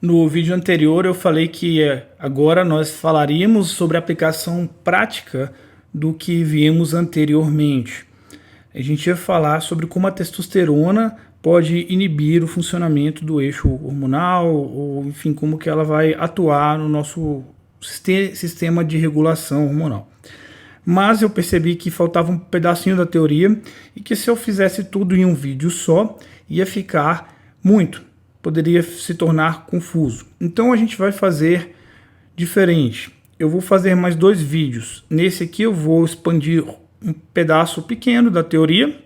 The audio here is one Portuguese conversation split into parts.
No vídeo anterior eu falei que agora nós falaríamos sobre a aplicação prática do que vimos anteriormente. A gente ia falar sobre como a testosterona pode inibir o funcionamento do eixo hormonal, ou enfim, como que ela vai atuar no nosso sistema de regulação hormonal. Mas eu percebi que faltava um pedacinho da teoria e que se eu fizesse tudo em um vídeo só, ia ficar muito. Poderia se tornar confuso. Então a gente vai fazer diferente. Eu vou fazer mais 2 vídeos. Nesse aqui eu vou expandir um pedaço pequeno da teoria.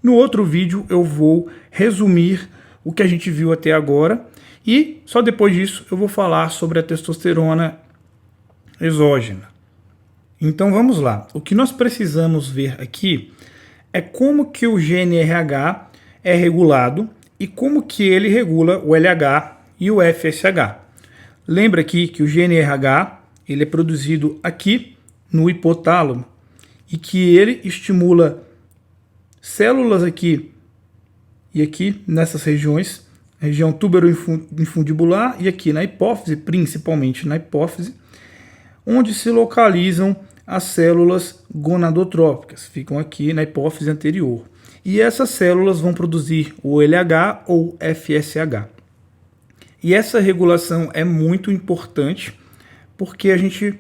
No outro vídeo eu vou resumir o que a gente viu até agora. E só depois disso eu vou falar sobre a testosterona exógena. Então vamos lá. O que nós precisamos ver aqui é como que o GNRH é regulado e como que ele regula o LH e o FSH. Lembra aqui que o GNRH ele é produzido aqui no hipotálamo e que ele estimula células aqui e aqui nessas regiões, região túbero-infundibular e aqui na hipófise, principalmente na hipófise, onde se localizam as células gonadotrópicas, ficam aqui na hipófise anterior. E essas células vão produzir o LH ou FSH. E essa regulação é muito importante porque a gente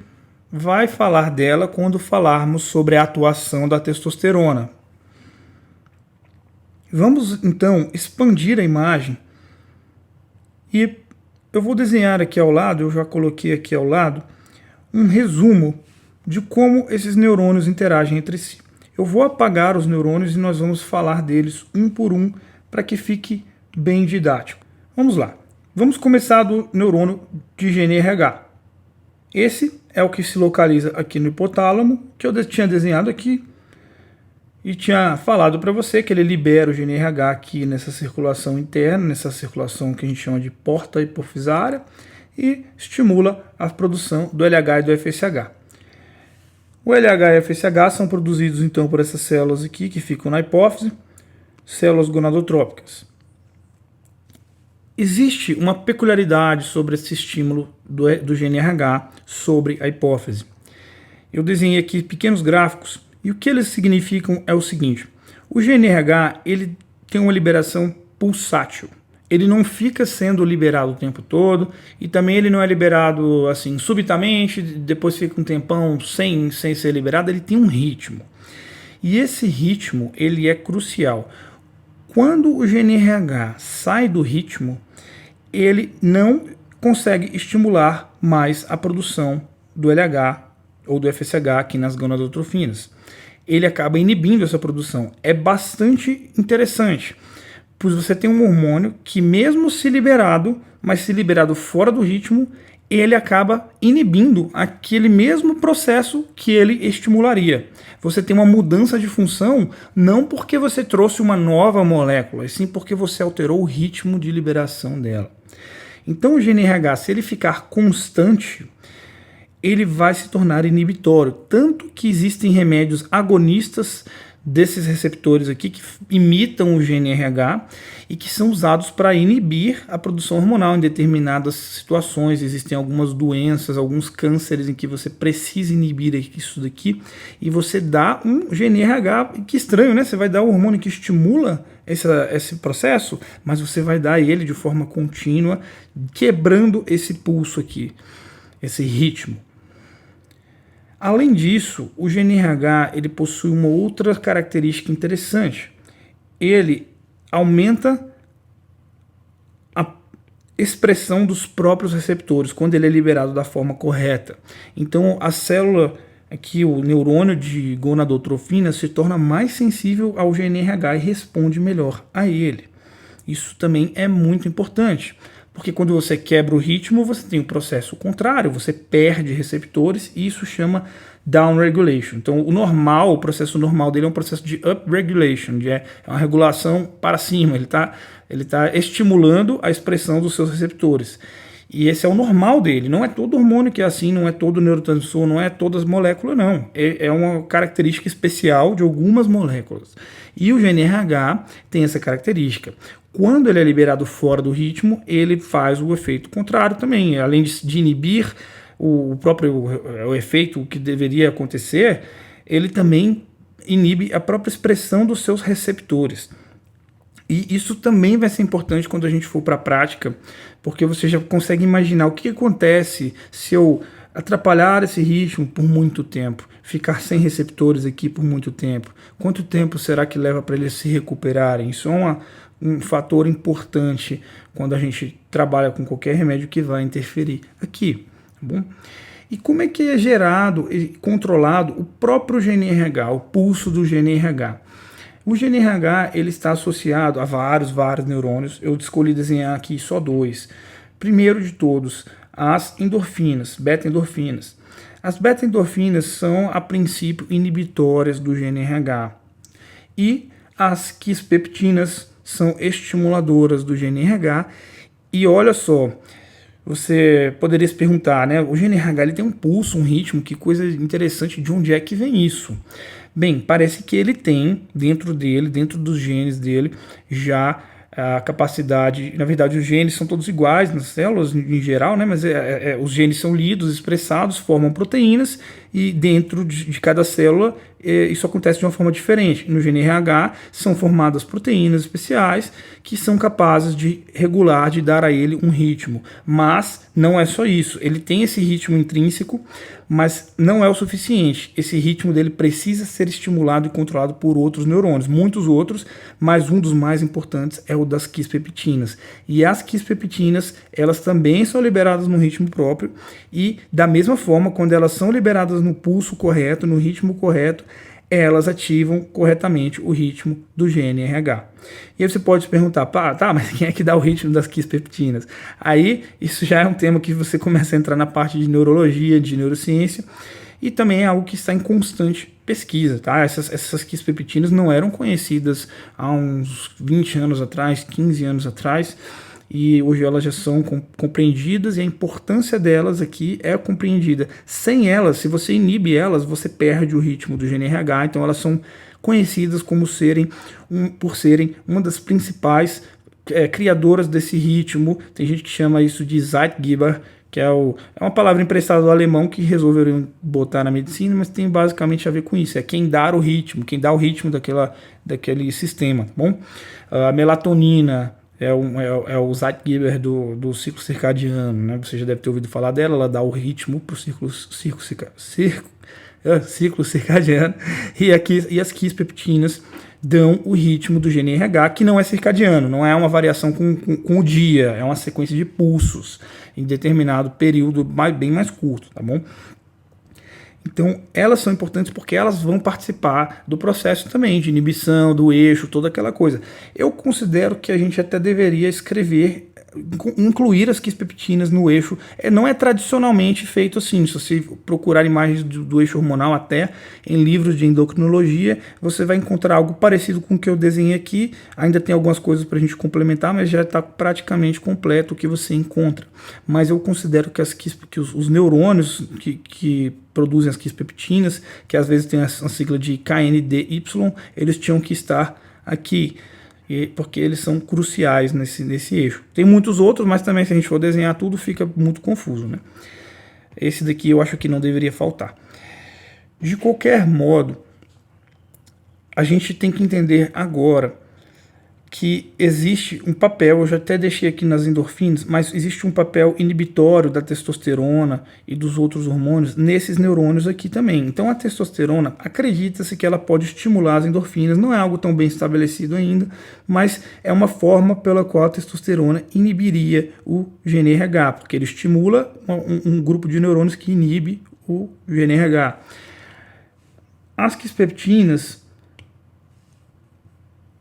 vai falar dela quando falarmos sobre a atuação da testosterona. Vamos então expandir a imagem e eu vou desenhar aqui ao lado, eu já coloquei aqui ao lado, um resumo de como esses neurônios interagem entre si. Eu vou apagar os neurônios e nós vamos falar deles um por um para que fique bem didático. Vamos lá. Vamos começar do neurônio de GNRH. Esse é o que se localiza aqui no hipotálamo, que eu tinha desenhado aqui e tinha falado para você que ele libera o GNRH aqui nessa circulação interna, nessa circulação que a gente chama de porta hipofisária e estimula a produção do LH e do FSH. O LH e o FSH são produzidos então por essas células aqui que ficam na hipófise, células gonadotrópicas. Existe uma peculiaridade sobre esse estímulo do GNRH sobre a hipófise. Eu desenhei aqui pequenos gráficos e o que eles significam é o seguinte: o GNRH ele tem uma liberação pulsátil. Ele não fica sendo liberado o tempo todo e também ele não é liberado assim subitamente, depois fica um tempão sem ser liberado, ele tem um ritmo. E esse ritmo ele é crucial. Quando o GNRH sai do ritmo, ele não consegue estimular mais a produção do LH ou do FSH aqui nas gonadotrofinas. Ele acaba inibindo essa produção. É bastante interessante. Pois você tem um hormônio que mesmo se liberado, mas se liberado fora do ritmo, ele acaba inibindo aquele mesmo processo que ele estimularia. Você tem uma mudança de função não porque você trouxe uma nova molécula, e sim porque você alterou o ritmo de liberação dela. Então o GNRH, se ele ficar constante, ele vai se tornar inibitório. Tanto que existem remédios agonistas desses receptores aqui que imitam o GNRH e que são usados para inibir a produção hormonal em determinadas situações. Existem algumas doenças, alguns cânceres em que você precisa inibir isso daqui e você dá um GNRH, que estranho, né? Você vai dar o hormônio que estimula esse processo, mas você vai dar ele de forma contínua, quebrando esse pulso aqui, esse ritmo. Além disso, o GNRH ele possui uma outra característica interessante. Ele aumenta a expressão dos próprios receptores quando ele é liberado da forma correta. Então, a célula aqui, o neurônio de gonadotrofina, se torna mais sensível ao GNRH e responde melhor a ele. Isso também é muito importante. Porque quando você quebra o ritmo, você tem o processo contrário, você perde receptores e isso chama downregulation. Então o processo normal dele é um processo de upregulation, é uma regulação para cima, ele tá estimulando a expressão dos seus receptores. E esse é o normal dele. Não é todo hormônio que é assim, não é todo neurotransmissor, não é todas as moléculas, não. É uma característica especial de algumas moléculas. E o GNRH tem essa característica. Quando ele é liberado fora do ritmo, ele faz o efeito contrário também. Além de inibir o efeito que deveria acontecer, ele também inibe a própria expressão dos seus receptores. E isso também vai ser importante quando a gente for para a prática, porque você já consegue imaginar o que acontece se eu atrapalhar esse ritmo por muito tempo, ficar sem receptores aqui por muito tempo. Quanto tempo será que leva para eles se recuperarem? Isso é um fator importante quando a gente trabalha com qualquer remédio que vai interferir aqui. Tá bom? E como é que é gerado e controlado o próprio GNRH, o pulso do GNRH? O GNRH ele está associado a vários neurônios. Eu escolhi desenhar aqui só 2. Primeiro de todos, as endorfinas, beta-endorfinas. As beta-endorfinas são, a princípio, inibitórias do GNRH. E as quispeptinas são estimuladoras do GNRH. E olha só, você poderia se perguntar, né? O GNRH ele tem um pulso, um ritmo, que coisa interessante, de onde é que vem isso? Bem, parece que ele tem dentro dele, dentro dos genes dele, já a capacidade. Na verdade, os genes são todos iguais nas células em geral, né? Mas os genes são lidos, expressados, formam proteínas, e dentro de cada célula isso acontece de uma forma diferente. No GNRH são formadas proteínas especiais que são capazes de regular, de dar a ele um ritmo. Mas não é só isso. Ele tem esse ritmo intrínseco, mas não é o suficiente. Esse ritmo dele precisa ser estimulado e controlado por outros neurônios, muitos outros, mas um dos mais importantes é o das quispeptinas. E as quispeptinas, elas também são liberadas no ritmo próprio, e da mesma forma, quando elas são liberadas no pulso correto, no ritmo correto, elas ativam corretamente o ritmo do GNRH. E aí você pode se perguntar, tá, mas quem é que dá o ritmo das quispeptinas? Aí isso já é um tema que você começa a entrar na parte de neurologia, de neurociência, e também é algo que está em constante pesquisa, tá? Essas quispeptinas não eram conhecidas há uns 20 anos atrás, 15 anos atrás, e hoje elas já são compreendidas, e a importância delas aqui é compreendida. Sem elas, se você inibe elas, você perde o ritmo do GNRH, então elas são conhecidas como por serem uma das principais criadoras desse ritmo. Tem gente que chama isso de Zeitgeber, que é uma palavra emprestada do alemão que resolveram botar na medicina, mas tem basicamente a ver com isso. É quem dá o ritmo, daquele sistema, tá bom? A melatonina é o Zeitgeber do ciclo circadiano, né? Você já deve ter ouvido falar dela, ela dá o ritmo para o ciclo circadiano, e as quispeptinas dão o ritmo do GNRH, que não é circadiano, não é uma variação com o dia, é uma sequência de pulsos em determinado período bem mais curto, tá bom? Então, elas são importantes porque elas vão participar do processo também de inibição, do eixo, toda aquela coisa. Eu considero que a gente até deveria incluir as quispeptinas no eixo. Não é tradicionalmente feito assim. Se você procurar imagens do eixo hormonal, até em livros de endocrinologia, você vai encontrar algo parecido com o que eu desenhei aqui. Ainda tem algumas coisas para a gente complementar, mas já está praticamente completo o que você encontra. Mas eu considero que os neurônios que produzem as quispeptinas, que às vezes tem a sigla de KNDY, eles tinham que estar aqui, porque eles são cruciais nesse eixo. Tem muitos outros, mas também se a gente for desenhar tudo fica muito confuso, né? Esse daqui eu acho que não deveria faltar. De qualquer modo, a gente tem que entender agora que existe um papel, eu já até deixei aqui nas endorfinas, mas existe um papel inibitório da testosterona e dos outros hormônios nesses neurônios aqui também. Então a testosterona, acredita-se que ela pode estimular as endorfinas, não é algo tão bem estabelecido ainda, mas é uma forma pela qual a testosterona inibiria o GNRH, porque ele estimula um grupo de neurônios que inibe o GNRH. As quispeptinas,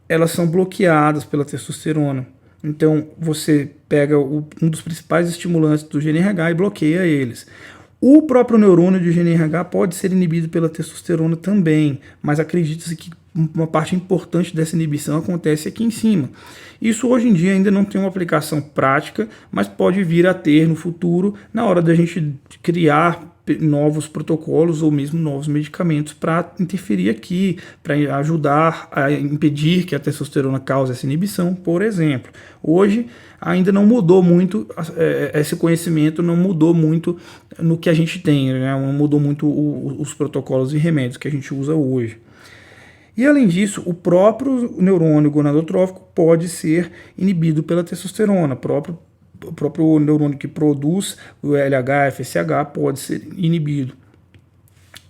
elas são bloqueadas pela testosterona. Então, você pega um dos principais estimulantes do GNRH e bloqueia eles. O próprio neurônio de GNRH pode ser inibido pela testosterona também, mas acredita-se que uma parte importante dessa inibição acontece aqui em cima. Isso hoje em dia ainda não tem uma aplicação prática, mas pode vir a ter no futuro, na hora da gente criar novos protocolos ou mesmo novos medicamentos para interferir aqui, para ajudar a impedir que a testosterona cause essa inibição, por exemplo. Hoje ainda não mudou muito, esse conhecimento não mudou muito no que a gente tem, né? Não mudou muito os protocolos e remédios que a gente usa hoje. E além disso, o próprio neurônio gonadotrófico pode ser inibido pela testosterona. O próprio neurônio que produz o LH, FSH pode ser inibido.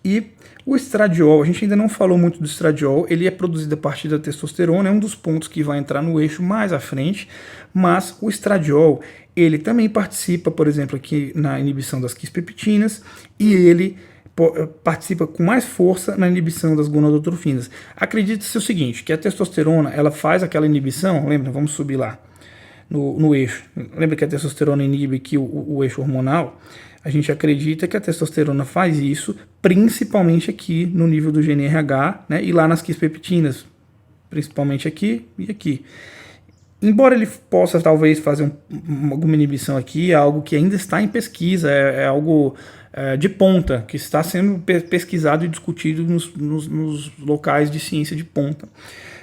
E o estradiol, a gente ainda não falou muito do estradiol, ele é produzido a partir da testosterona, é um dos pontos que vai entrar no eixo mais à frente, mas o estradiol, ele também participa, por exemplo, aqui na inibição das quispeptinas, e ele participa com mais força na inibição das gonadotrofinas. Acredite-se o seguinte, que a testosterona, ela faz aquela inibição, lembra, vamos subir lá, no eixo. Lembra que a testosterona inibe aqui o eixo hormonal? A gente acredita que a testosterona faz isso principalmente aqui no nível do GNRH, né, e lá nas quispeptinas, principalmente aqui e aqui. Embora ele possa talvez fazer alguma inibição aqui, é algo que ainda está em pesquisa, é algo de ponta, que está sendo pesquisado e discutido nos locais de ciência de ponta.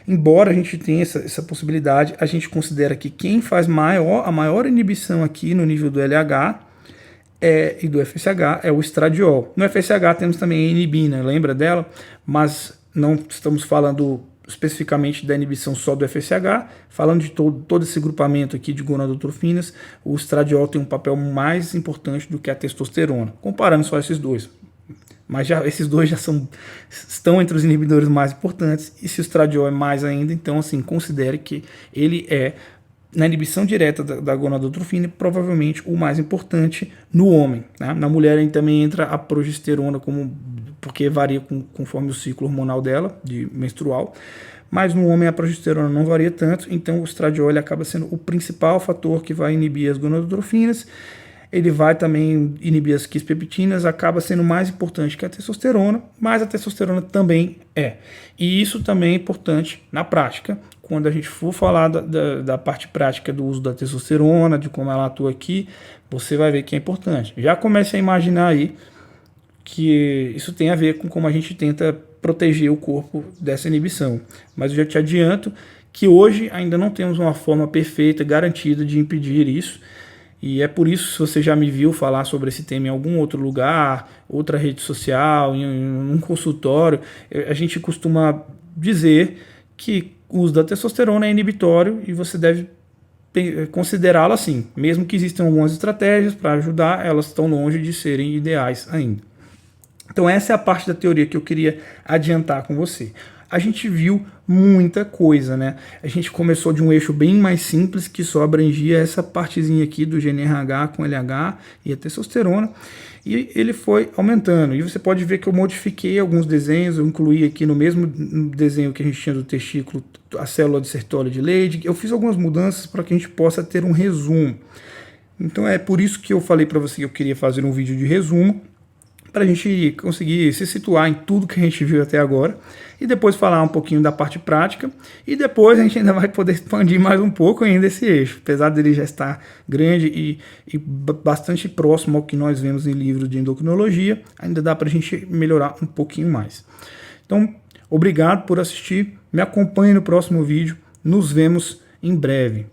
Embora a gente tenha essa possibilidade, a gente considera que quem faz a maior inibição aqui no nível do LH e do FSH é o estradiol. No FSH temos também a inibina, lembra dela? Mas não estamos falando especificamente da inibição só do FSH, falando de todo esse grupamento aqui de gonadotrofinas, o estradiol tem um papel mais importante do que a testosterona, comparando só esses dois. Mas esses dois estão entre os inibidores mais importantes, e se o estradiol é mais ainda, então assim, considere que ele é, na inibição direta da gonadotrofina, provavelmente o mais importante no homem. Né? Na mulher também entra a progesterona, porque varia conforme o ciclo hormonal dela, de menstrual, mas no homem a progesterona não varia tanto, então o estradiol ele acaba sendo o principal fator que vai inibir as gonadotrofinas. Ele vai também inibir as quispeptinas, acaba sendo mais importante que a testosterona, mas a testosterona também é. E isso também é importante na prática, quando a gente for falar da parte prática do uso da testosterona, de como ela atua aqui, você vai ver que é importante. Já comece a imaginar aí que isso tem a ver com como a gente tenta proteger o corpo dessa inibição. Mas eu já te adianto que hoje ainda não temos uma forma perfeita, garantida de impedir isso. E é por isso, se você já me viu falar sobre esse tema em algum outro lugar, outra rede social, em um consultório, a gente costuma dizer que o uso da testosterona é inibitório e você deve considerá-la assim. Mesmo que existam algumas estratégias para ajudar, elas estão longe de serem ideais ainda. Então essa é a parte da teoria que eu queria adiantar com você. A gente viu muita coisa, né? A gente começou de um eixo bem mais simples, que só abrangia essa partezinha aqui do GNRH com LH e a testosterona, e ele foi aumentando. E você pode ver que eu modifiquei alguns desenhos, eu incluí aqui no mesmo desenho que a gente tinha do testículo, a célula de Sertoli de Leydig. Eu fiz algumas mudanças para que a gente possa ter um resumo. Então é por isso que eu falei para você que eu queria fazer um vídeo de resumo, para a gente conseguir se situar em tudo que a gente viu até agora, e depois falar um pouquinho da parte prática, e depois a gente ainda vai poder expandir mais um pouco ainda esse eixo, apesar dele já estar grande e bastante próximo ao que nós vemos em livros de endocrinologia, ainda dá para a gente melhorar um pouquinho mais. Então, obrigado por assistir, me acompanhe no próximo vídeo, nos vemos em breve.